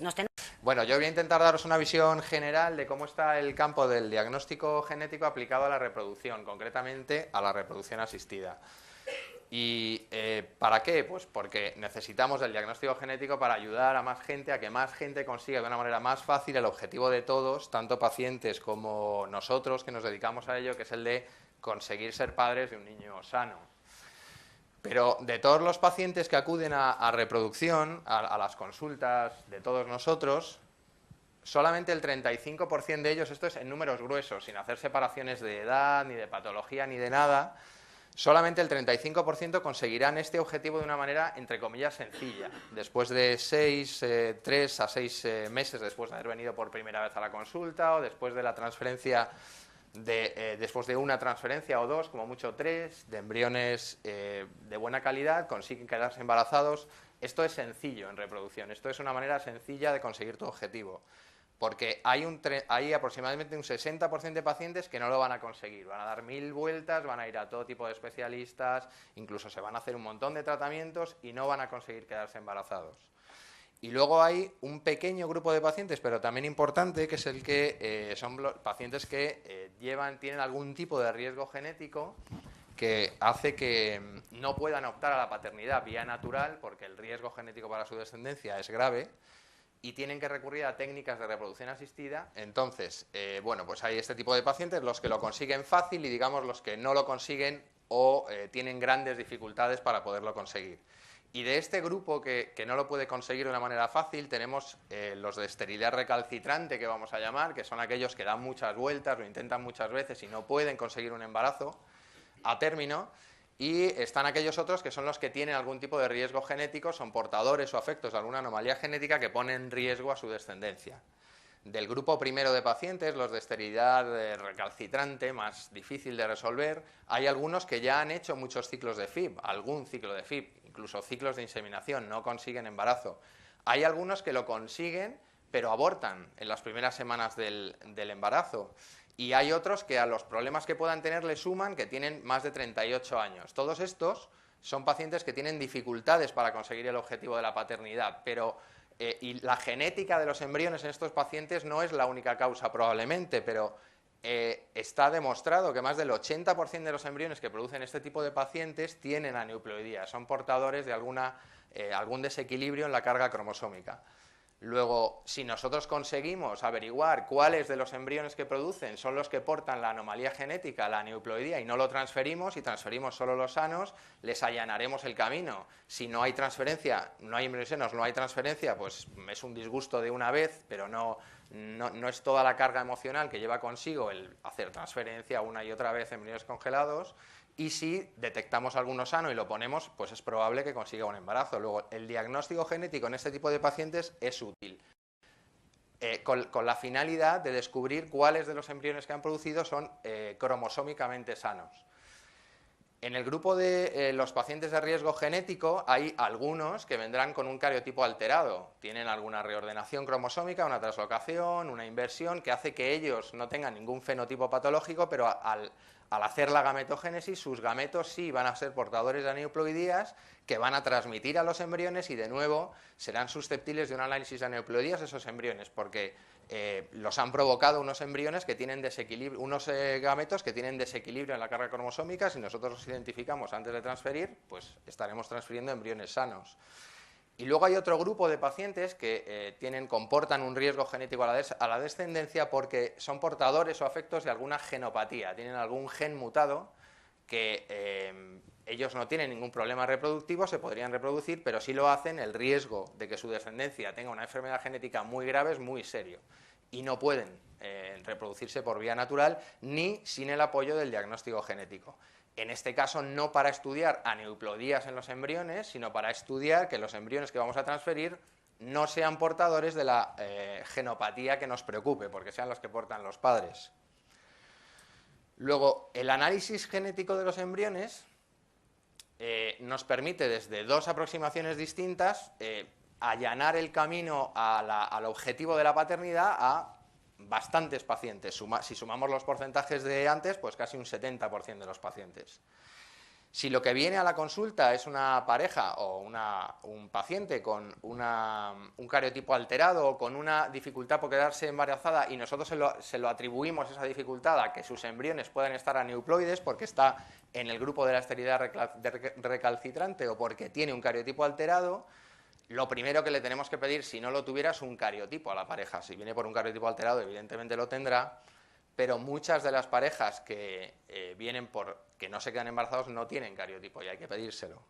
Nos ten- Bueno, yo voy a intentar daros una visión general de cómo está el campo del diagnóstico genético aplicado a la reproducción, concretamente a la reproducción asistida. ¿Y para qué? Pues porque necesitamos el diagnóstico genético para ayudar a más gente, a que más gente consiga de una manera más fácil el objetivo de todos, tanto pacientes como nosotros que nos dedicamos a ello, que es el de conseguir ser padres de un niño sano. Pero de todos los pacientes que acuden a reproducción, a las consultas de todos nosotros, solamente el 35% de ellos, esto es en números gruesos, sin hacer separaciones de edad, ni de patología, ni de nada, solamente el 35% conseguirán este objetivo de una manera, entre comillas, sencilla. Después de 3 a 6 meses después de haber venido por primera vez a la consulta o después de la transferencia después de una transferencia o dos, como mucho tres, de embriones de buena calidad, consiguen quedarse embarazados. Esto es sencillo en reproducción, esto es una manera sencilla de conseguir tu objetivo, porque hay aproximadamente un 60% de pacientes que no lo van a conseguir, van a dar 1000 vueltas, van a ir a todo tipo de especialistas, incluso se van a hacer un montón de tratamientos y no van a conseguir quedarse embarazados. Y luego hay un pequeño grupo de pacientes, pero también importante, que es el que son los pacientes que tienen algún tipo de riesgo genético que hace que no puedan optar a la paternidad vía natural, porque el riesgo genético para su descendencia es grave, y tienen que recurrir a técnicas de reproducción asistida. Entonces, bueno, pues hay este tipo de pacientes, los que lo consiguen fácil y, digamos, los que no lo consiguen o tienen grandes dificultades para poderlo conseguir. Y de este grupo que no lo puede conseguir de una manera fácil, tenemos los de esterilidad recalcitrante, que vamos a llamar, que son aquellos que dan muchas vueltas, lo intentan muchas veces y no pueden conseguir un embarazo a término. Y están aquellos otros que son los que tienen algún tipo de riesgo genético, son portadores o afectos de alguna anomalía genética que ponen en riesgo a su descendencia. Del grupo primero de pacientes, los de esterilidad recalcitrante, más difícil de resolver, hay algunos que ya han hecho muchos ciclos de FIB, algún ciclo de FIB, incluso ciclos de inseminación, no consiguen embarazo. Hay algunos que lo consiguen, pero abortan en las primeras semanas del embarazo. Y hay otros que a los problemas que puedan tener le suman que tienen más de 38 años. Todos estos son pacientes que tienen dificultades para conseguir el objetivo de la paternidad, pero y la genética de los embriones en estos pacientes no es la única causa probablemente, pero está demostrado que más del 80% de los embriones que producen este tipo de pacientes tienen aneuploidía, son portadores de algún desequilibrio en la carga cromosómica. Luego, si nosotros conseguimos averiguar cuáles de los embriones que producen son los que portan la anomalía genética, la aneuploidía, y no lo transferimos, y transferimos solo los sanos, les allanaremos el camino. Si no hay transferencia, no hay embriones sanos, no hay transferencia, pues es un disgusto de una vez, pero no es toda la carga emocional que lleva consigo el hacer transferencia una y otra vez en embriones congelados. Y si detectamos alguno sano y lo ponemos, pues es probable que consiga un embarazo. Luego, el diagnóstico genético en este tipo de pacientes es útil, con la finalidad de descubrir cuáles de los embriones que han producido son cromosómicamente sanos. En el grupo de los pacientes de riesgo genético hay algunos que vendrán con un cariotipo alterado. Tienen alguna reordenación cromosómica, una translocación, una inversión, que hace que ellos no tengan ningún fenotipo patológico, pero al hacer la gametogénesis, sus gametos sí van a ser portadores de aneuploidías que van a transmitir a los embriones y, de nuevo, serán susceptibles de un análisis de aneuploidías esos embriones, porque los han provocado unos embriones que tienen desequilibrio, unos gametos que tienen desequilibrio en la carga cromosómica. Si nosotros los identificamos antes de transferir, pues estaremos transfiriendo embriones sanos. Y luego hay otro grupo de pacientes que comportan un riesgo genético a la descendencia porque son portadores o afectos de alguna genopatía, tienen algún gen mutado que ellos no tienen ningún problema reproductivo, se podrían reproducir, pero si lo hacen, el riesgo de que su descendencia tenga una enfermedad genética muy grave es muy serio y no pueden reproducirse por vía natural ni sin el apoyo del diagnóstico genético. En este caso, no para estudiar aneuploidías en los embriones, sino para estudiar que los embriones que vamos a transferir no sean portadores de la genopatía que nos preocupe, porque sean los que portan los padres. Luego, el análisis genético de los embriones nos permite, desde dos aproximaciones distintas, allanar el camino al objetivo de la paternidad a bastantes pacientes. Si sumamos los porcentajes de antes, pues casi un 70% de los pacientes. Si lo que viene a la consulta es una pareja o un paciente con un cariotipo alterado o con una dificultad por quedarse embarazada y nosotros se lo atribuimos esa dificultad a que sus embriones pueden estar aneuploides porque está en el grupo de la esterilidad recalcitrante o porque tiene un cariotipo alterado, lo primero que le tenemos que pedir, si no lo tuviera, es un cariotipo a la pareja. Si viene por un cariotipo alterado, evidentemente lo tendrá, pero muchas de las parejas que vienen por que no se quedan embarazados no tienen cariotipo y hay que pedírselo.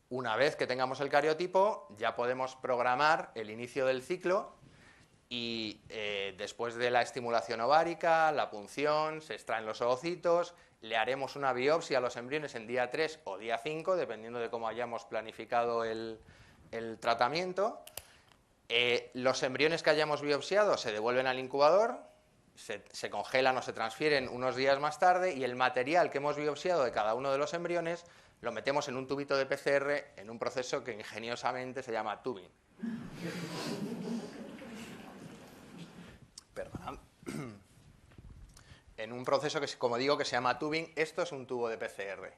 Una vez que tengamos el cariotipo, ya podemos programar el inicio del ciclo y después de la estimulación ovárica, la punción, se extraen los ovocitos, le haremos una biopsia a los embriones en día 3 o día 5, dependiendo de cómo hayamos planificado el tratamiento. Los embriones que hayamos biopsiado se devuelven al incubador, se congelan o se transfieren unos días más tarde y el material que hemos biopsiado de cada uno de los embriones lo metemos en un tubito de PCR en un proceso que ingeniosamente se llama tubing. Perdonad. En un proceso que, como digo, que se llama tubing. Esto es un tubo de PCR.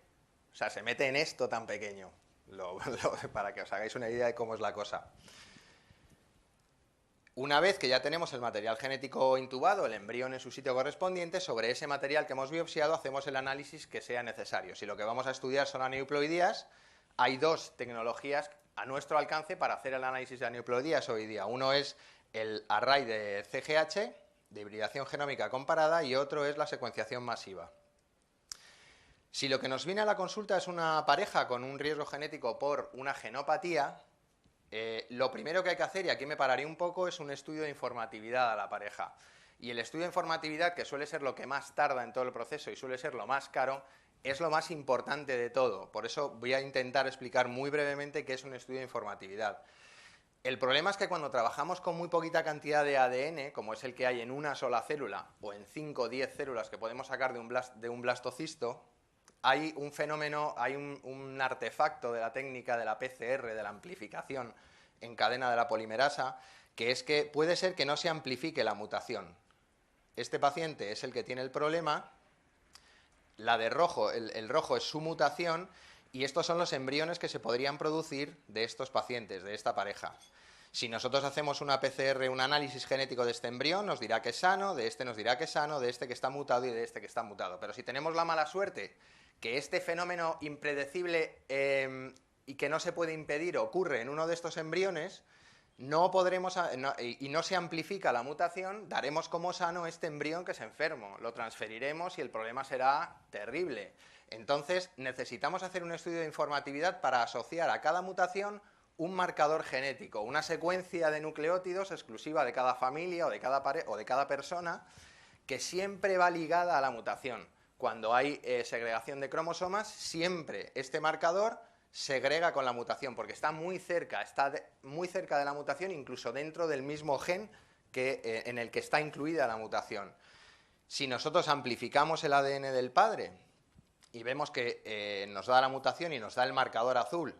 O sea, se mete en esto tan pequeño, para que os hagáis una idea de cómo es la cosa. Una vez que ya tenemos el material genético intubado, el embrión en su sitio correspondiente, sobre ese material que hemos biopsiado hacemos el análisis que sea necesario. Si lo que vamos a estudiar son aneuploidías, hay dos tecnologías a nuestro alcance para hacer el análisis de aneuploidías hoy día. Uno es el array de CGH, de hibridación genómica comparada, y otro es la secuenciación masiva. Si lo que nos viene a la consulta es una pareja con un riesgo genético por una genopatía, lo primero que hay que hacer, y aquí me pararé un poco, es un estudio de informatividad a la pareja. Y el estudio de informatividad, que suele ser lo que más tarda en todo el proceso y suele ser lo más caro, es lo más importante de todo. Por eso voy a intentar explicar muy brevemente qué es un estudio de informatividad. El problema es que cuando trabajamos con muy poquita cantidad de ADN, como es el que hay en una sola célula, o en 5 o 10 células que podemos sacar de un blastocisto, hay un fenómeno, hay un artefacto de la técnica de la PCR, de la amplificación en cadena de la polimerasa, que es que puede ser que no se amplifique la mutación. Este paciente es el que tiene el problema, la de rojo, el rojo es su mutación, y estos son los embriones que se podrían producir de estos pacientes, de esta pareja. Si nosotros hacemos una PCR, un análisis genético de este embrión, nos dirá que es sano, de este nos dirá que es sano, de este que está mutado y de este que está mutado. Pero si tenemos la mala suerte que este fenómeno impredecible y que no se puede impedir ocurre en uno de estos embriones, no podremos, y no se amplifica la mutación, daremos como sano este embrión que es enfermo, lo transferiremos y el problema será terrible. Entonces necesitamos hacer un estudio de informatividad para asociar a cada mutación un marcador genético, una secuencia de nucleótidos exclusiva de cada familia o de cada persona, que siempre va ligada a la mutación. Cuando hay segregación de cromosomas, siempre este marcador segrega con la mutación, porque está muy cerca de la mutación, incluso dentro del mismo gen en el que está incluida la mutación. Si nosotros amplificamos el ADN del padre y vemos que nos da la mutación y nos da el marcador azul,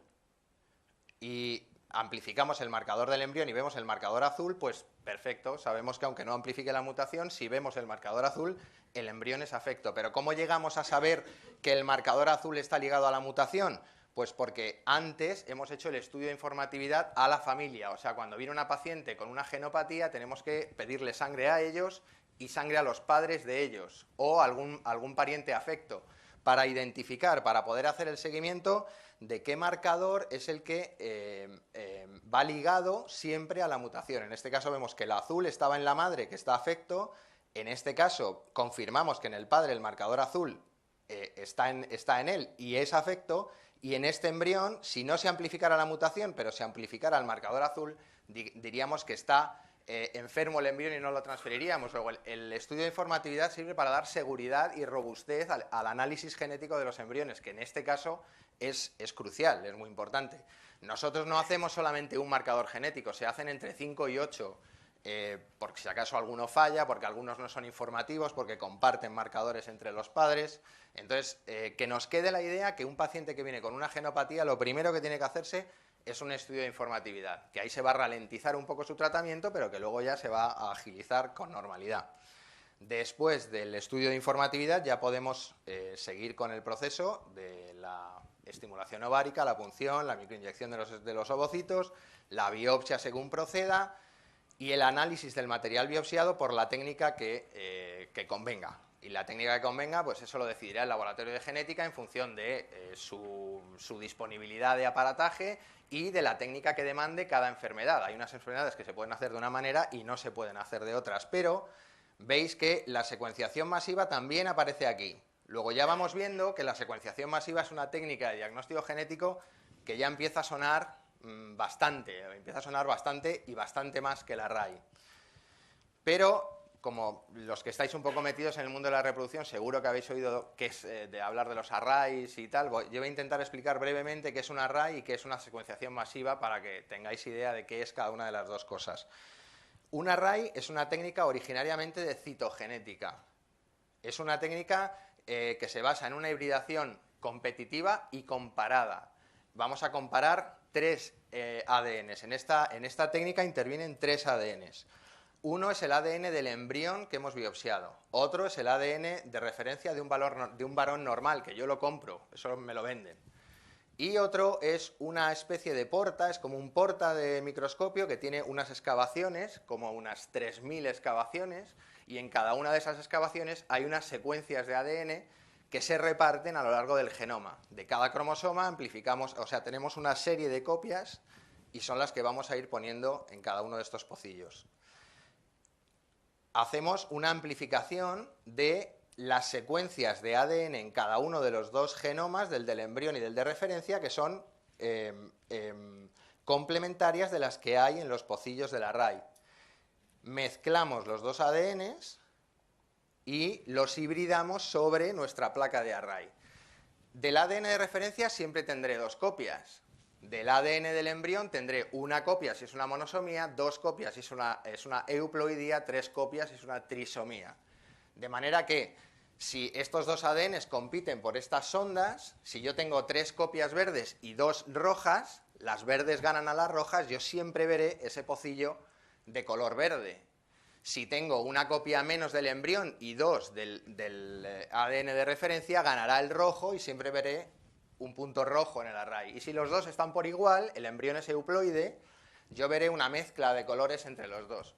y amplificamos el marcador del embrión y vemos el marcador azul, pues perfecto, sabemos que aunque no amplifique la mutación, si vemos el marcador azul, el embrión es afecto. Pero ¿cómo llegamos a saber que el marcador azul está ligado a la mutación? Pues porque antes hemos hecho el estudio de informatividad a la familia. O sea, cuando viene una paciente con una genopatía, tenemos que pedirle sangre a ellos y sangre a los padres de ellos o algún pariente afecto para identificar, para poder hacer el seguimiento de qué marcador es el que va ligado siempre a la mutación. En este caso vemos que el azul estaba en la madre, que está afecto. En este caso confirmamos que en el padre el marcador azul está en él y es afecto. Y en este embrión, si no se amplificara la mutación, pero se amplificara el marcador azul, diríamos que está enfermo el embrión y no lo transferiríamos. Luego, el estudio de informatividad sirve para dar seguridad y robustez al análisis genético de los embriones, que en este caso es crucial, es muy importante. Nosotros no hacemos solamente un marcador genético, se hacen entre 5 y 8, porque si acaso alguno falla, porque algunos no son informativos, porque comparten marcadores entre los padres. Entonces, que nos quede la idea que un paciente que viene con una genopatía, lo primero que tiene que hacerse es un estudio de informatividad, que ahí se va a ralentizar un poco su tratamiento, pero que luego ya se va a agilizar con normalidad. Después del estudio de informatividad ya podemos seguir con el proceso de la estimulación ovárica, la punción, la microinyección de los ovocitos, la biopsia según proceda y el análisis del material biopsiado por la técnica que convenga. Y la técnica que convenga, pues eso lo decidirá el laboratorio de genética en función de su disponibilidad de aparataje y de la técnica que demande cada enfermedad. Hay unas enfermedades que se pueden hacer de una manera y no se pueden hacer de otras, pero veis que la secuenciación masiva también aparece aquí. Luego ya vamos viendo que la secuenciación masiva es una técnica de diagnóstico genético que ya empieza a sonar bastante y bastante más que el array. Pero, como los que estáis un poco metidos en el mundo de la reproducción, seguro que habéis oído de hablar de los arrays y tal, yo voy a intentar explicar brevemente qué es un array y qué es una secuenciación masiva para que tengáis idea de qué es cada una de las dos cosas. Un array es una técnica originariamente de citogenética. Es una técnica que se basa en una hibridación competitiva y comparada. Vamos a comparar tres ADNs. En esta técnica intervienen tres ADNs. Uno es el ADN del embrión que hemos biopsiado. Otro es el ADN de referencia de un varón normal, que yo lo compro, eso me lo venden. Y otro es una especie de porta, es como un porta de microscopio que tiene unas excavaciones, como unas 3000 excavaciones, y en cada una de esas excavaciones hay unas secuencias de ADN que se reparten a lo largo del genoma. De cada cromosoma amplificamos, o sea, tenemos una serie de copias y son las que vamos a ir poniendo en cada uno de estos pocillos. Hacemos una amplificación de las secuencias de ADN en cada uno de los dos genomas, del embrión y del de referencia, que son complementarias de las que hay en los pocillos del array. Mezclamos los dos ADNs y los hibridamos sobre nuestra placa de array. Del ADN de referencia siempre tendré dos copias. Del ADN del embrión tendré una copia si es una monosomía, dos copias si es una euploidía, tres copias si es una trisomía. De manera que si estos dos ADNs compiten por estas sondas, si yo tengo tres copias verdes y dos rojas, las verdes ganan a las rojas, yo siempre veré ese pocillo de color verde. Si tengo una copia menos del embrión y dos del ADN de referencia, ganará el rojo y siempre veré un punto rojo en el array. Y si los dos están por igual, el embrión es euploide, yo veré una mezcla de colores entre los dos.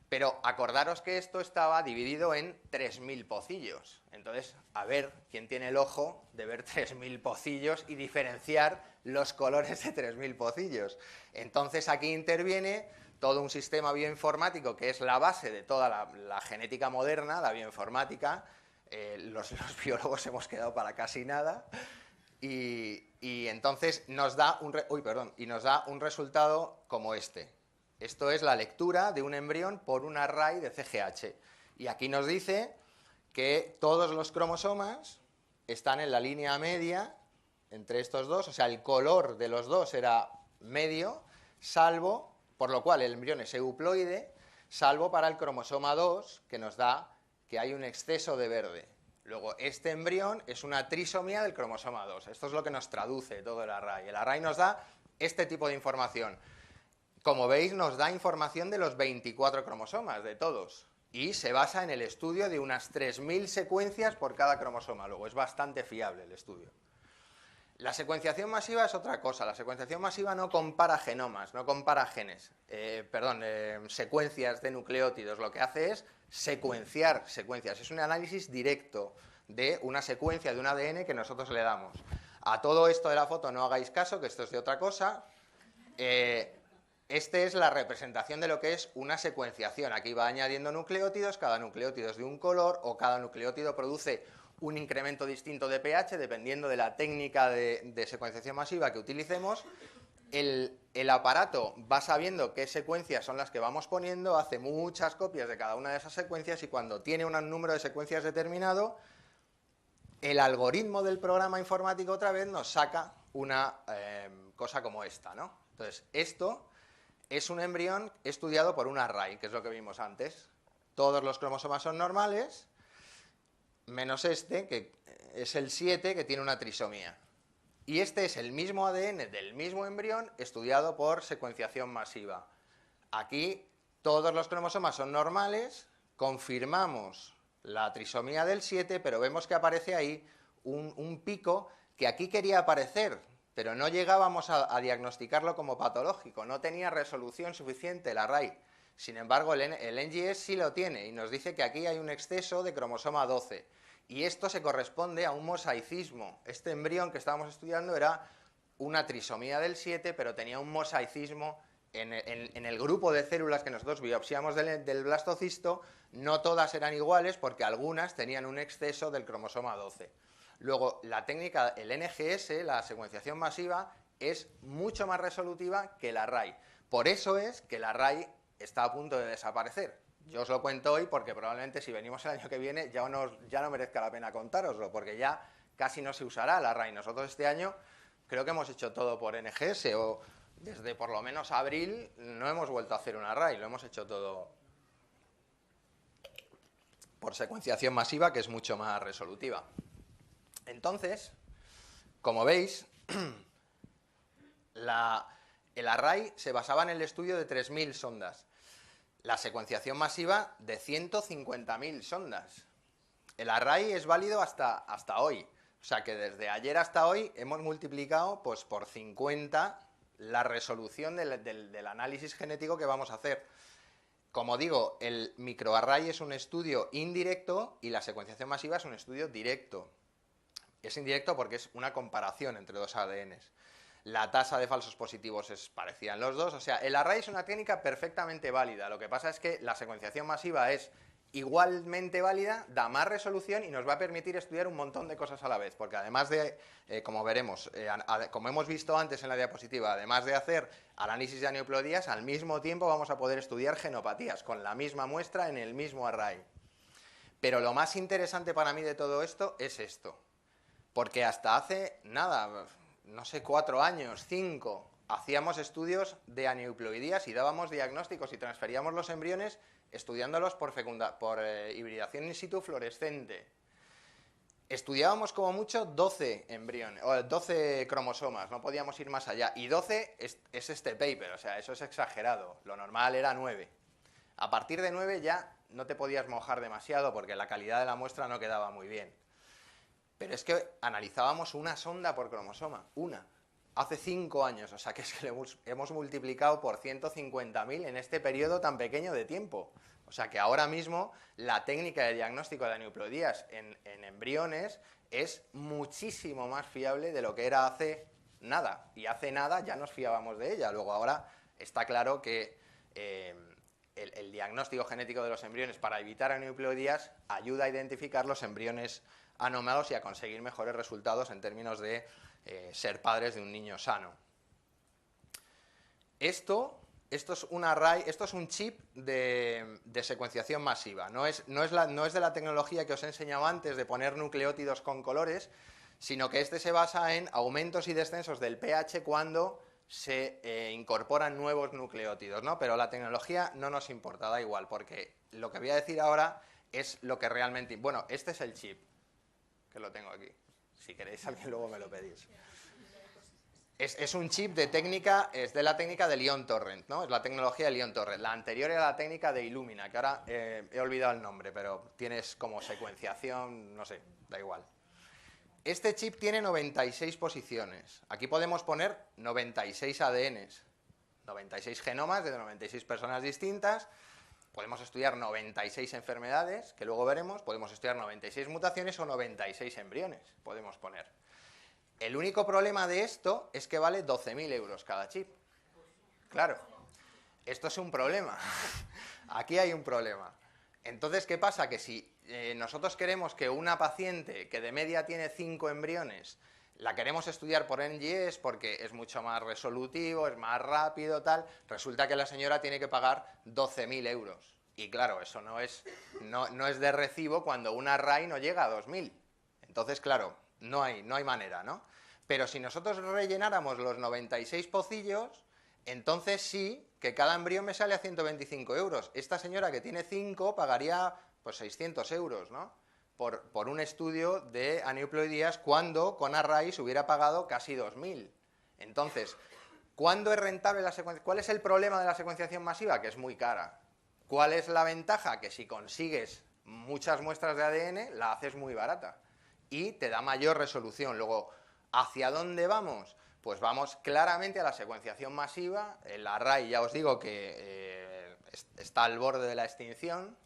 Pero acordaros que esto estaba dividido en 3000 pocillos. Entonces, a ver quién tiene el ojo de ver 3000 pocillos y diferenciar los colores de 3000 pocillos. Entonces, aquí interviene todo un sistema bioinformático que es la base de toda la genética moderna, la bioinformática. Los biólogos hemos quedado para casi nada. Y entonces nos da un resultado como este. Esto es la lectura de un embrión por un array de CGH. Y aquí nos dice que todos los cromosomas están en la línea media entre estos dos, o sea, el color de los dos era medio, salvo, por lo cual el embrión es euploide, salvo para el cromosoma 2, que nos da que hay un exceso de verde. Luego, este embrión es una trisomía del cromosoma 2. Esto es lo que nos traduce todo el array. El array nos da este tipo de información. Como veis, nos da información de los 24 cromosomas, de todos. Y se basa en el estudio de unas 3000 secuencias por cada cromosoma. Luego, es bastante fiable el estudio. La secuenciación masiva es otra cosa. La secuenciación masiva no compara genomas, no compara genes, secuencias de nucleótidos. Lo que hace es secuenciar secuencias. Es un análisis directo de una secuencia de un ADN que nosotros le damos. A todo esto de la foto no hagáis caso, que esto es de otra cosa. Esta es la representación de lo que es una secuenciación. Aquí va añadiendo nucleótidos, cada nucleótido es de un color o cada nucleótido produce un incremento distinto de pH dependiendo de la técnica de secuenciación masiva que utilicemos. El aparato va sabiendo qué secuencias son las que vamos poniendo, hace muchas copias de cada una de esas secuencias y cuando tiene un número de secuencias determinado, el algoritmo del programa informático otra vez nos saca una cosa como esta, ¿no? Entonces, esto es un embrión estudiado por un array, que es lo que vimos antes. Todos los cromosomas son normales, menos este, que es el 7, que tiene una trisomía. Y este es el mismo ADN del mismo embrión estudiado por secuenciación masiva. Aquí todos los cromosomas son normales, confirmamos la trisomía del 7, pero vemos que aparece ahí un pico que aquí quería aparecer, pero no llegábamos a diagnosticarlo como patológico, no tenía resolución suficiente el array. Sin embargo, el NGS sí lo tiene y nos dice que aquí hay un exceso de cromosoma 12. Y esto se corresponde a un mosaicismo. Este embrión que estábamos estudiando era una trisomía del 7, pero tenía un mosaicismo en el grupo de células que nosotros biopsiamos del blastocisto. No todas eran iguales porque algunas tenían un exceso del cromosoma 12. Luego, la técnica, el NGS, la secuenciación masiva, es mucho más resolutiva que el array. Por eso es que el array está a punto de desaparecer. Yo os lo cuento hoy porque probablemente si venimos el año que viene ya no merezca la pena contároslo, porque ya casi no se usará el array. Nosotros este año creo que hemos hecho todo por NGS, o desde por lo menos abril no hemos vuelto a hacer un array, lo hemos hecho todo por secuenciación masiva, que es mucho más resolutiva. Entonces, como veis, el array se basaba en el estudio de 3.000 sondas. La secuenciación masiva de 150.000 sondas. El array es válido hasta hoy. O sea que desde ayer hasta hoy hemos multiplicado pues, por 50 la resolución del análisis genético que vamos a hacer. Como digo, el microarray es un estudio indirecto y la secuenciación masiva es un estudio directo. Es indirecto porque es una comparación entre dos ADNs. La tasa de falsos positivos es parecida en los dos. O sea, el array es una técnica perfectamente válida. Lo que pasa es que la secuenciación masiva es igualmente válida, da más resolución y nos va a permitir estudiar un montón de cosas a la vez. Porque además de, como veremos, como hemos visto antes en la diapositiva, además de hacer análisis de aneuploidías, al mismo tiempo vamos a poder estudiar genopatías con la misma muestra en el mismo array. Pero lo más interesante para mí de todo esto es esto. Porque hasta hace, nada, no sé, 4 años, 5, hacíamos estudios de aneuploidías y dábamos diagnósticos y transferíamos los embriones estudiándolos por hibridación in situ fluorescente. Estudiábamos como mucho 12 embriones, o 12 cromosomas, no podíamos ir más allá. Y 12 es este paper, o sea, eso es exagerado. Lo normal era 9. A partir de 9 ya no te podías mojar demasiado porque la calidad de la muestra no quedaba muy bien. Pero es que analizábamos una sonda por cromosoma, una, hace 5 años, o sea que es que hemos multiplicado por 150.000 en este periodo tan pequeño de tiempo. O sea que ahora mismo la técnica de diagnóstico de aneuploidías en embriones es muchísimo más fiable de lo que era hace nada. Y hace nada ya nos fiábamos de ella. Luego ahora está claro que el diagnóstico genético de los embriones para evitar aneuploidías ayuda a identificar los embriones anómalos y a conseguir mejores resultados en términos de ser padres de un niño sano. Esto es un array, esto es un chip de secuenciación masiva. No es de la tecnología que os he enseñado antes de poner nucleótidos con colores, sino que este se basa en aumentos y descensos del pH cuando se incorporan nuevos nucleótidos, ¿no? Pero la tecnología no nos importa, da igual, porque lo que voy a decir ahora es lo que realmente... Bueno, este es el chip, que lo tengo aquí. Si queréis, alguien luego me lo pedís. Es un chip de técnica, es de la técnica de Ion Torrent, ¿no? Es la tecnología de Ion Torrent. La anterior era la técnica de Illumina, que ahora he olvidado el nombre, pero tienes como secuenciación, no sé, da igual. Este chip tiene 96 posiciones. Aquí podemos poner 96 ADNs, 96 genomas de 96 personas distintas. Podemos estudiar 96 enfermedades, que luego veremos. Podemos estudiar 96 mutaciones o 96 embriones, podemos poner. El único problema de esto es que vale 12.000 euros cada chip. Claro, esto es un problema. Aquí hay un problema. Entonces, ¿qué pasa? Que si nosotros queremos que una paciente que de media tiene 5 embriones, la queremos estudiar por NGS porque es mucho más resolutivo, es más rápido, tal, resulta que la señora tiene que pagar 12.000 euros. Y claro, eso no es de recibo cuando un array no llega a 2.000. Entonces, claro, no hay manera, ¿no? Pero si nosotros rellenáramos los 96 pocillos, entonces sí que cada embrión me sale a 125 euros. Esta señora que tiene 5 pagaría pues 600 euros, ¿no? Por un estudio de aneuploidías cuando con arrays hubiera pagado casi 2.000. Entonces, ¿cuándo es rentable la secuenciación? ¿Cuál es el problema de la secuenciación masiva? Que es muy cara. ¿Cuál es la ventaja? Que si consigues muchas muestras de ADN, la haces muy barata y te da mayor resolución. Luego, ¿hacia dónde vamos? Pues vamos claramente a la secuenciación masiva. El array, ya os digo que está al borde de la extinción.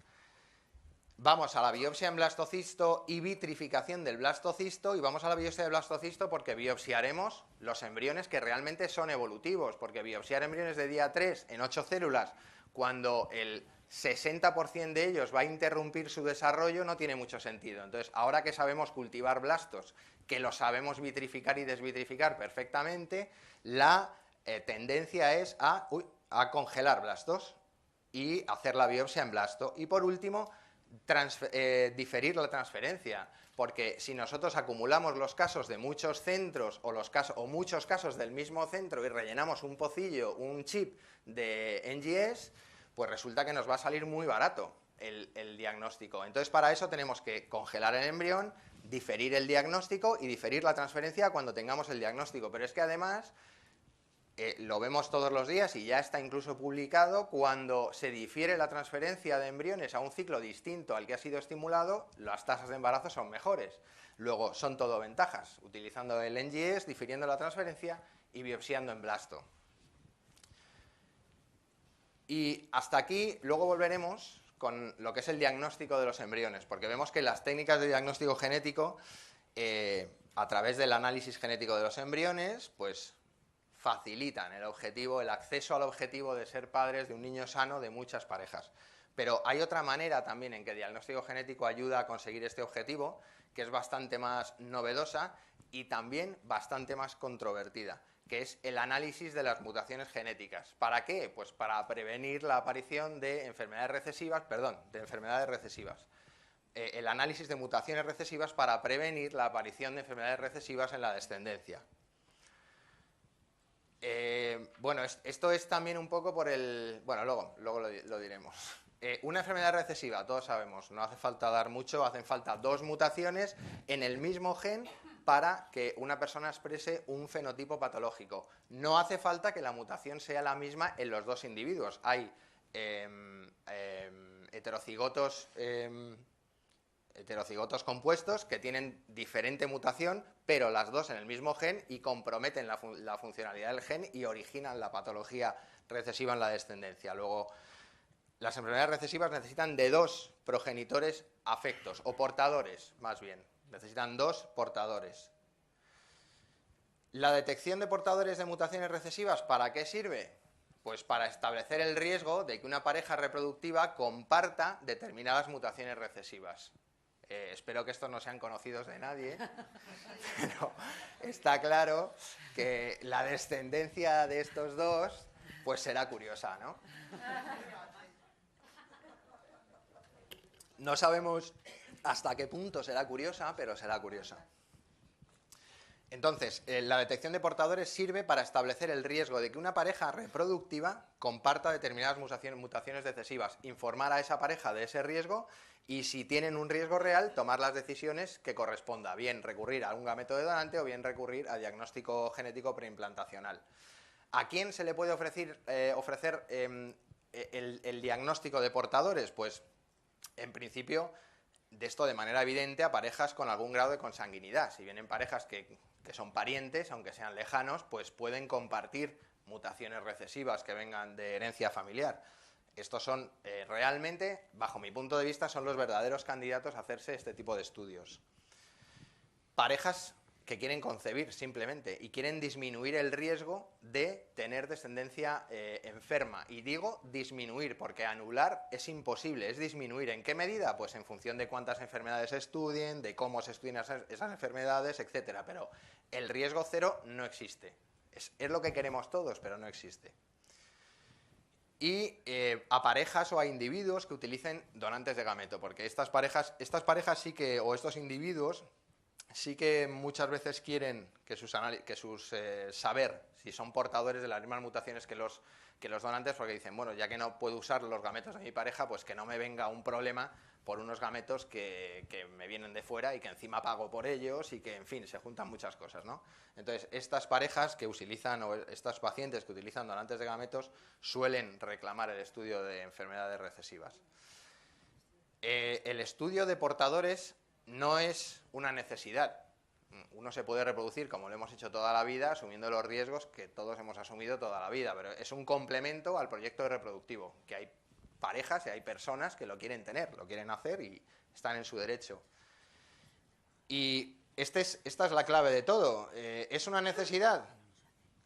Vamos a la biopsia en blastocisto y vitrificación del blastocisto, y vamos a la biopsia de blastocisto porque biopsiaremos los embriones que realmente son evolutivos, porque biopsiar embriones de día 3 en 8 células cuando el 60% de ellos va a interrumpir su desarrollo no tiene mucho sentido. Entonces, ahora que sabemos cultivar blastos, que los sabemos vitrificar y desvitrificar perfectamente, la tendencia es a congelar blastos y hacer la biopsia en blasto. Y por último, diferir la transferencia, porque si nosotros acumulamos los casos de muchos centros o muchos casos del mismo centro y rellenamos un pocillo, un chip de NGS, pues resulta que nos va a salir muy barato el diagnóstico. Entonces, para eso tenemos que congelar el embrión, diferir el diagnóstico y diferir la transferencia cuando tengamos el diagnóstico. Pero es que además lo vemos todos los días y ya está incluso publicado, cuando se difiere la transferencia de embriones a un ciclo distinto al que ha sido estimulado, las tasas de embarazo son mejores. Luego, son todo ventajas, utilizando el NGS, difiriendo la transferencia y biopsiando en blasto. Y hasta aquí, luego volveremos con lo que es el diagnóstico de los embriones, porque vemos que las técnicas de diagnóstico genético, a través del análisis genético de los embriones, pues facilitan el objetivo, el acceso al objetivo de ser padres de un niño sano de muchas parejas. Pero hay otra manera también en que el diagnóstico genético ayuda a conseguir este objetivo, que es bastante más novedosa y también bastante más controvertida, que es el análisis de las mutaciones genéticas. ¿Para qué? Pues para prevenir la aparición de enfermedades recesivas, el análisis de mutaciones recesivas para prevenir la aparición de enfermedades recesivas en la descendencia. Bueno, esto es también un poco por el... Bueno, luego lo diremos. Una enfermedad recesiva, todos sabemos, no hace falta dar mucho, hacen falta 2 mutaciones en el mismo gen para que una persona exprese un fenotipo patológico. No hace falta que la mutación sea la misma en los 2 individuos. Hay heterocigotos compuestos que tienen diferente mutación, pero las 2 en el mismo gen, y comprometen la funcionalidad del gen y originan la patología recesiva en la descendencia. Luego, las enfermedades recesivas necesitan de 2 progenitores afectos, o portadores, más bien. Necesitan 2 portadores. La detección de portadores de mutaciones recesivas, ¿para qué sirve? Pues para establecer el riesgo de que una pareja reproductiva comparta determinadas mutaciones recesivas. Espero que estos no sean conocidos de nadie, pero está claro que la descendencia de estos 2 pues será curiosa, ¿no? No sabemos hasta qué punto será curiosa, pero será curiosa. Entonces, la detección de portadores sirve para establecer el riesgo de que una pareja reproductiva comparta determinadas mutaciones recesivas, informar a esa pareja de ese riesgo y, si tienen un riesgo real, tomar las decisiones que corresponda, bien recurrir a un gameto de donante o bien recurrir a diagnóstico genético preimplantacional. ¿A quién se le puede ofrecer el diagnóstico de portadores? Pues, en principio, de esto de manera evidente a parejas con algún grado de consanguinidad. Si vienen parejas que son parientes, aunque sean lejanos, pues pueden compartir mutaciones recesivas que vengan de herencia familiar. Estos son realmente, bajo mi punto de vista, son los verdaderos candidatos a hacerse este tipo de estudios. Parejas que quieren concebir simplemente y quieren disminuir el riesgo de tener descendencia enferma. Y digo disminuir porque anular es imposible, es disminuir. ¿En qué medida? Pues en función de cuántas enfermedades se estudien, de cómo se estudien esas enfermedades, etcétera. Pero el riesgo cero no existe. Es lo que queremos todos, pero no existe. Y a parejas o a individuos que utilicen donantes de gameto, porque estas parejas sí que, o estos individuos, sí que muchas veces quieren que saber si son portadores de las mismas mutaciones que los donantes, porque dicen, bueno, ya que no puedo usar los gametos de mi pareja, pues que no me venga un problema por unos gametos que me vienen de fuera y que encima pago por ellos y que, en fin, se juntan muchas cosas, ¿no? Entonces, estas parejas que utilizan, o estos pacientes que utilizan donantes de gametos, suelen reclamar el estudio de enfermedades recesivas. El estudio de portadores no es una necesidad. Uno se puede reproducir como lo hemos hecho toda la vida, asumiendo los riesgos que todos hemos asumido toda la vida, pero es un complemento al proyecto reproductivo, que hay parejas y hay personas que lo quieren tener, lo quieren hacer y están en su derecho. Y esta es la clave de todo. ¿Es una necesidad?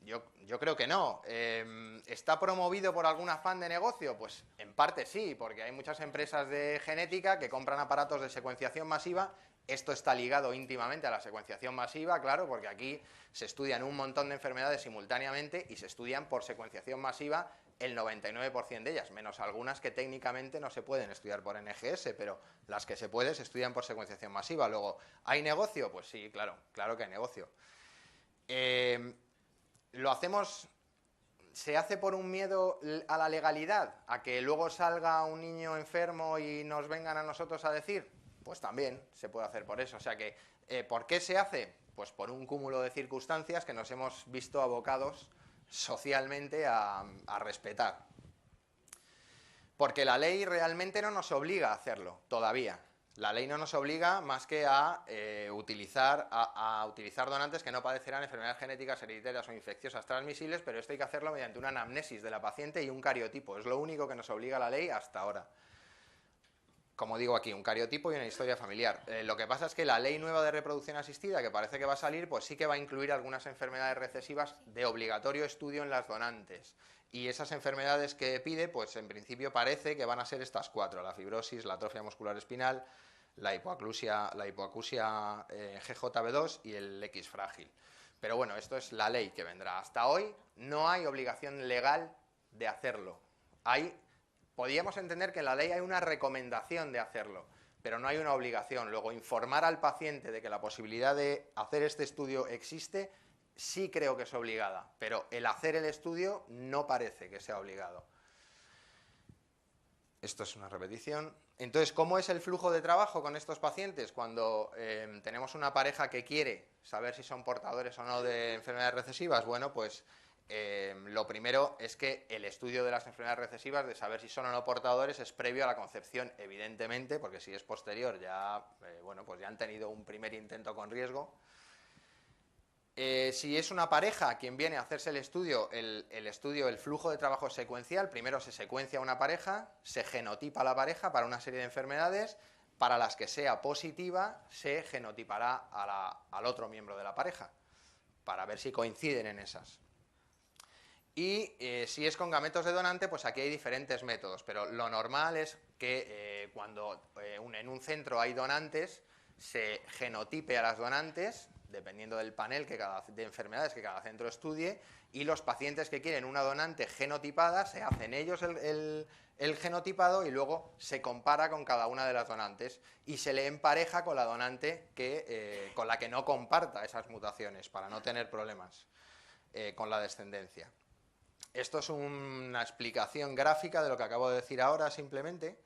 Yo creo que no. ¿Está promovido por algún afán de negocio? Pues en parte sí, porque hay muchas empresas de genética que compran aparatos de secuenciación masiva. Esto está ligado íntimamente a la secuenciación masiva, claro, porque aquí se estudian un montón de enfermedades simultáneamente y se estudian por secuenciación masiva el 99% de ellas, menos algunas que técnicamente no se pueden estudiar por NGS, pero las que se pueden se estudian por secuenciación masiva. Luego, ¿hay negocio? Pues sí, claro que hay negocio. ¿Lo hacemos, se hace por un miedo a la legalidad? ¿A que luego salga un niño enfermo y nos vengan a nosotros a decir? Pues también se puede hacer por eso. O sea que, ¿por qué se hace? Pues por un cúmulo de circunstancias que nos hemos visto abocados socialmente a respetar. Porque la ley realmente no nos obliga a hacerlo, todavía. La ley no nos obliga más que a utilizar donantes que no padecerán enfermedades genéticas hereditarias o infecciosas transmisibles, pero esto hay que hacerlo mediante una anamnesis de la paciente y un cariotipo. Es lo único que nos obliga la ley hasta ahora. Como digo aquí, un cariotipo y una historia familiar. Lo que pasa es que la ley nueva de reproducción asistida, que parece que va a salir, pues sí que va a incluir algunas enfermedades recesivas de obligatorio estudio en las donantes. Y esas enfermedades que pide, pues en principio parece que van a ser estas 4, la fibrosis, la atrofia muscular espinal, la hipoacusia GJB2 y el X frágil. Pero bueno, esto es la ley que vendrá. Hasta hoy no hay obligación legal de hacerlo. Podríamos entender que en la ley hay una recomendación de hacerlo, pero no hay una obligación. Luego, informar al paciente de que la posibilidad de hacer este estudio existe, sí creo que es obligada, pero el hacer el estudio no parece que sea obligado. Esto es una repetición. Entonces, ¿cómo es el flujo de trabajo con estos pacientes? Cuando tenemos una pareja que quiere saber si son portadores o no de enfermedades recesivas, bueno, pues lo primero es que el estudio de las enfermedades recesivas, de saber si son o no portadores, es previo a la concepción, evidentemente, porque si es posterior ya, bueno, pues ya han tenido un primer intento con riesgo. Si es una pareja quien viene a hacerse el estudio, el flujo de trabajo es secuencial. Primero se secuencia una pareja, se genotipa la pareja para una serie de enfermedades, para las que sea positiva se genotipará al otro miembro de la pareja, para ver si coinciden en esas. Y si es con gametos de donante, pues aquí hay diferentes métodos, pero lo normal es que cuando en un centro hay donantes, se genotipe a las donantes, dependiendo del panel de enfermedades que cada centro estudie, y los pacientes que quieren una donante genotipada, se hacen ellos el genotipado y luego se compara con cada una de las donantes y se le empareja con la donante con la que no comparta esas mutaciones, para no tener problemas con la descendencia. Esto es una explicación gráfica de lo que acabo de decir ahora, simplemente.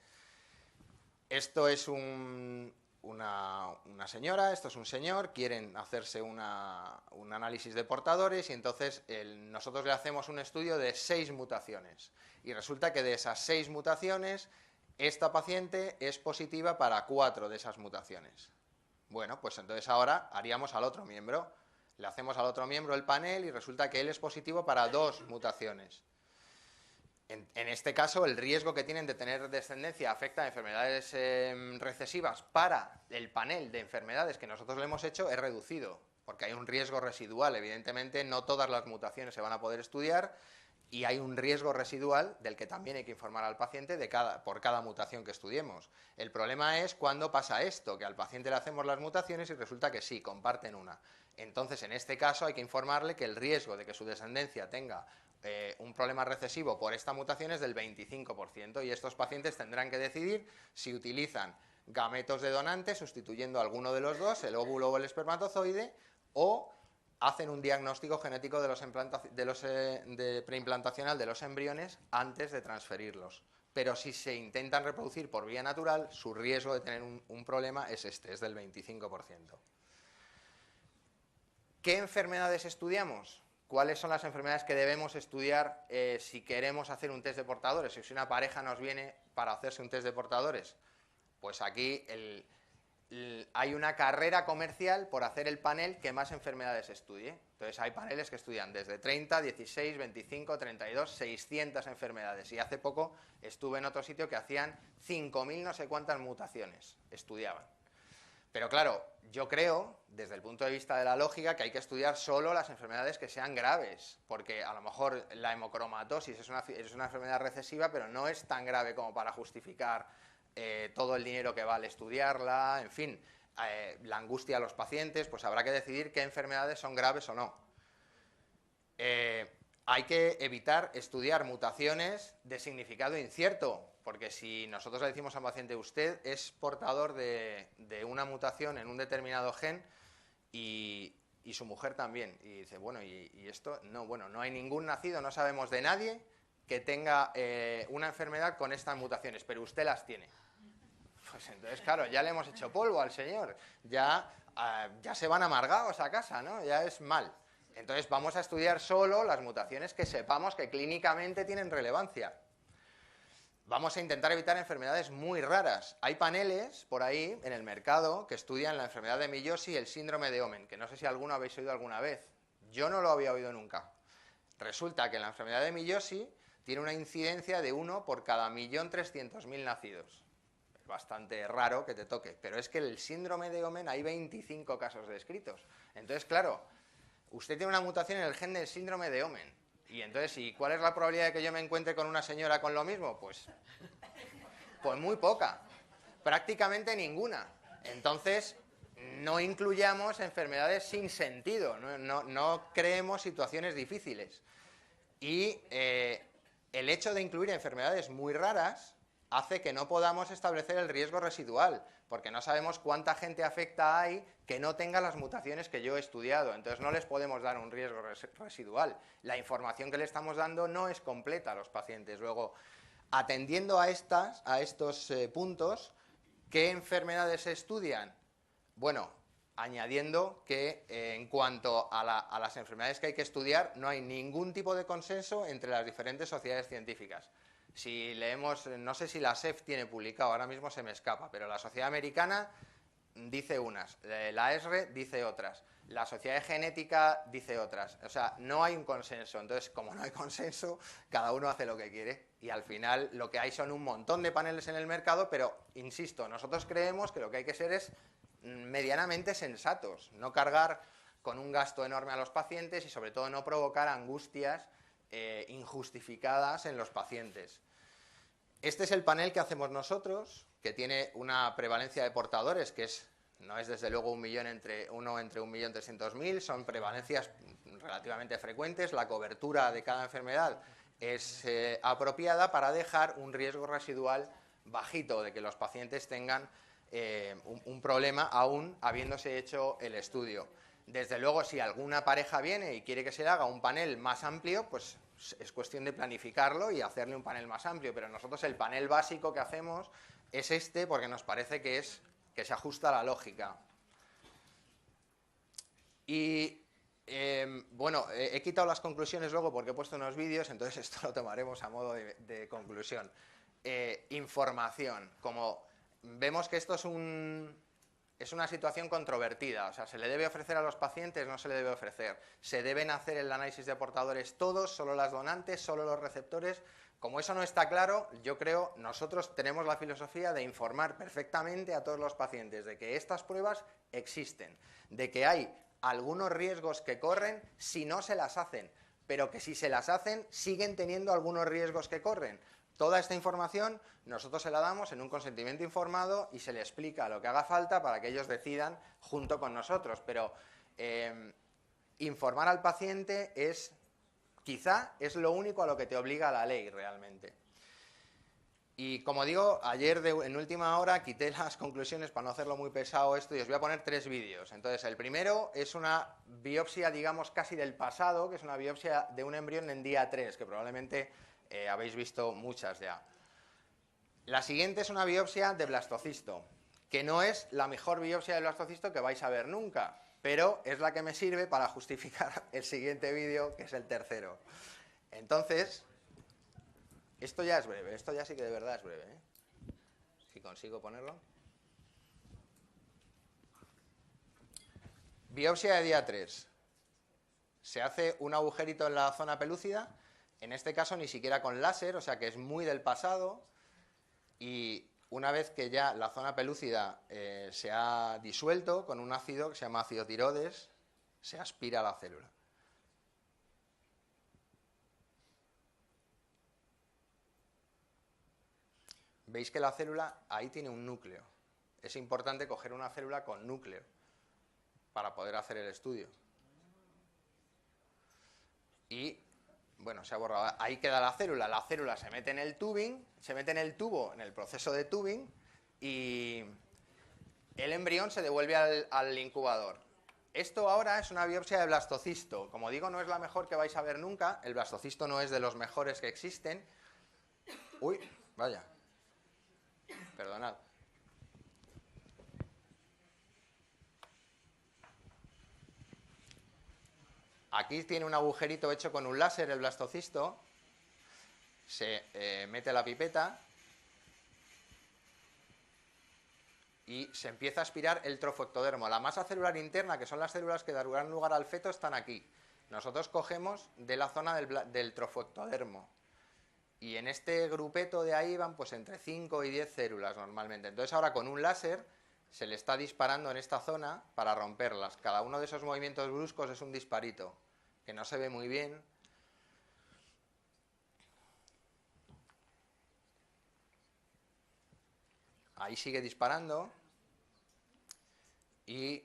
Esto es una señora, esto es un señor, quieren hacerse un análisis de portadores y entonces nosotros le hacemos un estudio de 6 mutaciones. Y resulta que de esas 6 mutaciones, esta paciente es positiva para 4 de esas mutaciones. Bueno, pues entonces ahora haríamos al otro miembro. Le hacemos al otro miembro el panel y resulta que él es positivo para 2 mutaciones. En este caso, el riesgo que tienen de tener descendencia afecta a enfermedades recesivas para el panel de enfermedades que nosotros le hemos hecho es reducido, porque hay un riesgo residual. Evidentemente, no todas las mutaciones se van a poder estudiar y hay un riesgo residual del que también hay que informar al paciente por cada mutación que estudiemos. El problema es cuando pasa esto, que al paciente le hacemos las mutaciones y resulta que sí, comparten una. Entonces, en este caso hay que informarle que el riesgo de que su descendencia tenga un problema recesivo por esta mutación es del 25% y estos pacientes tendrán que decidir si utilizan gametos de donante sustituyendo alguno de los dos, el óvulo o el espermatozoide, o hacen un diagnóstico genético de preimplantacional de los embriones antes de transferirlos. Pero si se intentan reproducir por vía natural, su riesgo de tener un problema es es del 25%. ¿Qué enfermedades estudiamos? ¿Cuáles son las enfermedades que debemos estudiar si queremos hacer un test de portadores? Si una pareja nos viene para hacerse un test de portadores, Pues aquí hay una carrera comercial por hacer el panel que más enfermedades estudie. Entonces hay paneles que estudian desde 30, 16, 25, 32, 600 enfermedades. Y hace poco estuve en otro sitio que hacían 5.000 no sé cuántas mutaciones, estudiaban. Pero claro, yo creo, desde el punto de vista de la lógica, que hay que estudiar solo las enfermedades que sean graves, porque a lo mejor la hemocromatosis es una enfermedad recesiva, pero no es tan grave como para justificar todo el dinero que vale estudiarla, en fin, la angustia a los pacientes, pues habrá que decidir qué enfermedades son graves o no. Hay que evitar estudiar mutaciones de significado incierto, porque si nosotros le decimos a un paciente, usted es portador de una mutación en un determinado gen y su mujer también, y dice, bueno, ¿y esto? No, bueno, no hay ningún nacido, no sabemos de nadie que tenga una enfermedad con estas mutaciones, pero usted las tiene. Pues entonces, claro, ya le hemos hecho polvo al señor, ya se van amargados a casa, ¿no? Ya es mal. Entonces vamos a estudiar solo las mutaciones que sepamos que clínicamente tienen relevancia. Vamos a intentar evitar enfermedades muy raras. Hay paneles por ahí en el mercado que estudian la enfermedad de Miyose y el síndrome de Omen, que no sé si alguno habéis oído alguna vez. Yo no lo había oído nunca. Resulta que la enfermedad de Miyose tiene una incidencia de 1 por cada 1.300.000 nacidos. Es bastante raro que te toque, pero es que el síndrome de Omen hay 25 casos descritos. Entonces, claro, usted tiene una mutación en el gen del síndrome de Omen. Y entonces, ¿y cuál es la probabilidad de que yo me encuentre con una señora con lo mismo? Pues muy poca, prácticamente ninguna. Entonces, no incluyamos enfermedades sin sentido, no creemos situaciones difíciles. Y el hecho de incluir enfermedades muy raras hace que no podamos establecer el riesgo residual, porque no sabemos cuánta gente afecta hay que no tenga las mutaciones que yo he estudiado, entonces no les podemos dar un riesgo residual. La información que le estamos dando no es completa a los pacientes. Luego, atendiendo a estos puntos, ¿qué enfermedades se estudian? Bueno, añadiendo que en cuanto a las enfermedades que hay que estudiar, no hay ningún tipo de consenso entre las diferentes sociedades científicas. Si leemos, no sé si la SEF tiene publicado, ahora mismo se me escapa, pero la Sociedad Americana dice unas, la ESRE dice otras, la Sociedad de Genética dice otras, o sea, no hay un consenso. Entonces, como no hay consenso, cada uno hace lo que quiere y al final lo que hay son un montón de paneles en el mercado, pero, insisto, nosotros creemos que lo que hay que ser es medianamente sensatos, no cargar con un gasto enorme a los pacientes y sobre todo no provocar angustias injustificadas en los pacientes. Este es el panel que hacemos nosotros, que tiene una prevalencia de portadores que no es desde luego 1 entre 1.300.000, son prevalencias relativamente frecuentes, la cobertura de cada enfermedad es apropiada para dejar un riesgo residual bajito de que los pacientes tengan un problema aún habiéndose hecho el estudio. Desde luego, si alguna pareja viene y quiere que se le haga un panel más amplio, pues es cuestión de planificarlo y hacerle un panel más amplio, pero nosotros el panel básico que hacemos es este porque nos parece que se ajusta a la lógica. Y bueno, he quitado las conclusiones luego porque he puesto unos vídeos, entonces esto lo tomaremos a modo de conclusión. Información, como vemos que esto es una situación controvertida, o sea, ¿se le debe ofrecer a los pacientes? No se le debe ofrecer. ¿Se deben hacer el análisis de portadores todos, solo las donantes, solo los receptores? Como eso no está claro, yo creo, nosotros tenemos la filosofía de informar perfectamente a todos los pacientes de que estas pruebas existen, de que hay algunos riesgos que corren si no se las hacen, pero que si se las hacen siguen teniendo algunos riesgos que corren. Toda esta información nosotros se la damos en un consentimiento informado y se le explica lo que haga falta para que ellos decidan junto con nosotros, pero informar al paciente quizá es lo único a lo que te obliga la ley realmente. Y como digo, ayer en última hora quité las conclusiones para no hacerlo muy pesado esto y os voy a poner 3 vídeos. Entonces, el primero es una biopsia, digamos, casi del pasado, que es una biopsia de un embrión en día 3, que probablemente habéis visto muchas ya. La siguiente es una biopsia de blastocisto, que no es la mejor biopsia de blastocisto que vais a ver nunca, pero es la que me sirve para justificar el siguiente vídeo, que es el tercero. Entonces, esto ya es breve, esto ya sí que de verdad es breve, ¿eh? Si consigo ponerlo. Biopsia de día 3. Se hace un agujerito en la zona pelúcida, en este caso ni siquiera con láser, o sea que es muy del pasado, y una vez que ya la zona pelúcida se ha disuelto con un ácido que se llama ácido tiroides, se aspira a la célula. Veis que la célula ahí tiene un núcleo. Es importante coger una célula con núcleo para poder hacer el estudio. Y, bueno, se ha borrado. Ahí queda la célula se mete en el tubing, se mete en el tubo, en el proceso de tubing, y el embrión se devuelve al incubador. Esto ahora es una biopsia de blastocisto. Como digo, no es la mejor que vais a ver nunca. El blastocisto no es de los mejores que existen. Uy, vaya. Perdonad. Aquí tiene un agujerito hecho con un láser el blastocisto. Se mete la pipeta y se empieza a aspirar el trofoectodermo. La masa celular interna, que son las células que darán lugar al feto, están aquí. Nosotros cogemos de la zona del trofoectodermo. Y en este grupeto de ahí van pues entre 5 y 10 células normalmente. Entonces ahora con un láser se le está disparando en esta zona para romperlas. Cada uno de esos movimientos bruscos es un disparito, que no se ve muy bien. Ahí sigue disparando. Y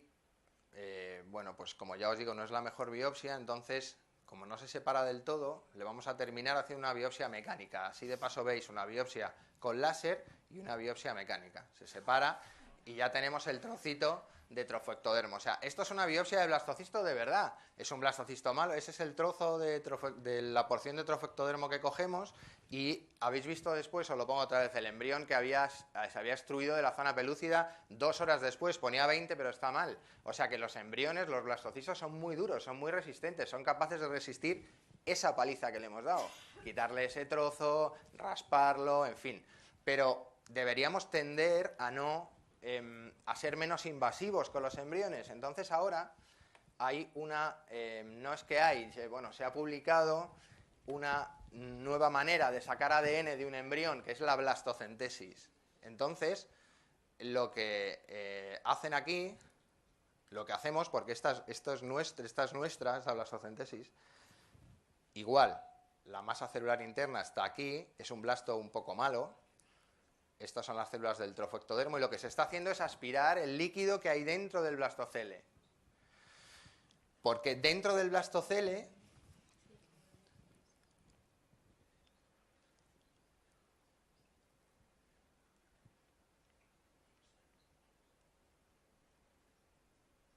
bueno, pues como ya os digo, no es la mejor biopsia, entonces, como no se separa del todo, le vamos a terminar haciendo una biopsia mecánica. Así de paso veis una biopsia con láser y una biopsia mecánica. Se separa y ya tenemos el trocito de trofoectodermo. O sea, esto es una biopsia de blastocisto de verdad. Es un blastocisto malo. Ese es el trozo de la porción de trofoectodermo que cogemos. Y habéis visto después, os lo pongo otra vez, el embrión que se había extruido de la zona pelúcida 2 horas después. Ponía 20, pero está mal. O sea que los embriones, los blastocistos, son muy duros, son muy resistentes, son capaces de resistir esa paliza que le hemos dado. Quitarle ese trozo, rasparlo, en fin. Pero deberíamos tender a a ser menos invasivos con los embriones. Entonces ahora hay no es que hay, bueno, se ha publicado una nueva manera de sacar ADN de un embrión, que es la blastocentesis. Entonces, lo que hacen aquí, lo que hacemos, porque esta es nuestra, esa blastocentesis, igual, la masa celular interna está aquí, es un blasto un poco malo. Estas son las células del trofoectodermo y lo que se está haciendo es aspirar el líquido que hay dentro del blastocele. Porque dentro del blastocele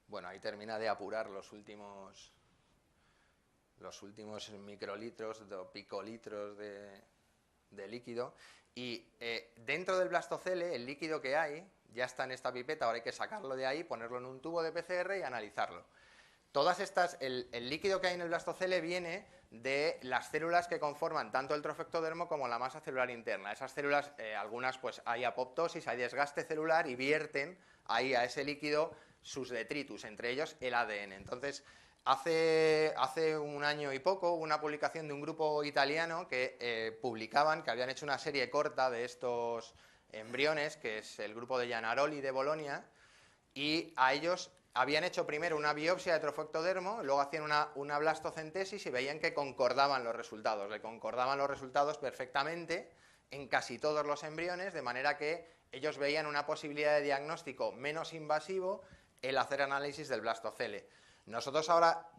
bueno, ahí termina de apurar los últimos microlitros o picolitros de líquido. Y dentro del blastocele, el líquido que hay ya está en esta pipeta. Ahora hay que sacarlo de ahí, ponerlo en un tubo de PCR y analizarlo. Todas estas, el líquido que hay en el blastocele viene de las células que conforman tanto el trofoectodermo como la masa celular interna. Esas células, algunas pues hay apoptosis, hay desgaste celular y vierten ahí a ese líquido sus detritus, entre ellos el ADN. Entonces, hace un año y poco hubo una publicación de un grupo italiano que publicaban que habían hecho una serie corta de estos embriones, que es el grupo de Iannaroli de Bolonia, y a ellos habían hecho primero una biopsia de trofoectodermo, luego hacían una blastocentesis y veían que concordaban los resultados, le concordaban los resultados perfectamente en casi todos los embriones, de manera que ellos veían una posibilidad de diagnóstico menos invasivo el hacer análisis del blastocele. Nosotros ahora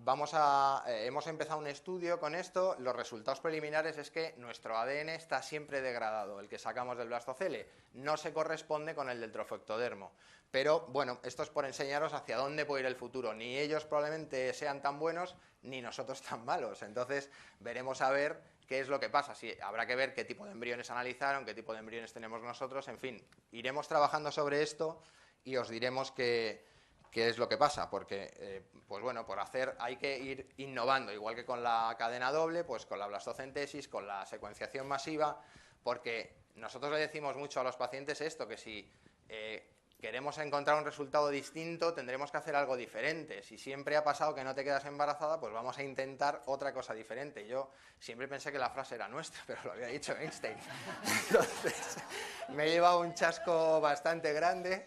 hemos empezado un estudio con esto. Los resultados preliminares es que nuestro ADN está siempre degradado, el que sacamos del blastocele, no se corresponde con el del trofoectodermo. Pero bueno, esto es por enseñaros hacia dónde puede ir el futuro. Ni ellos probablemente sean tan buenos, ni nosotros tan malos. Entonces veremos a ver qué es lo que pasa. Sí, habrá que ver qué tipo de embriones analizaron, qué tipo de embriones tenemos nosotros, en fin, iremos trabajando sobre esto y os diremos qué es lo que pasa, porque, pues bueno, hay que ir innovando, igual que con la cadena doble, pues con la blastocentesis, con la secuenciación masiva, porque nosotros le decimos mucho a los pacientes esto, que si queremos encontrar un resultado distinto, tendremos que hacer algo diferente. Si siempre ha pasado que no te quedas embarazada, pues vamos a intentar otra cosa diferente. Yo siempre pensé que la frase era nuestra, pero lo había dicho Einstein. Entonces, me he llevado un chasco bastante grande,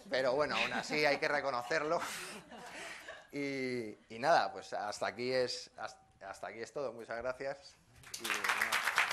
pero bueno, aún así hay que reconocerlo. Y nada, pues hasta aquí es todo. Muchas gracias. Y,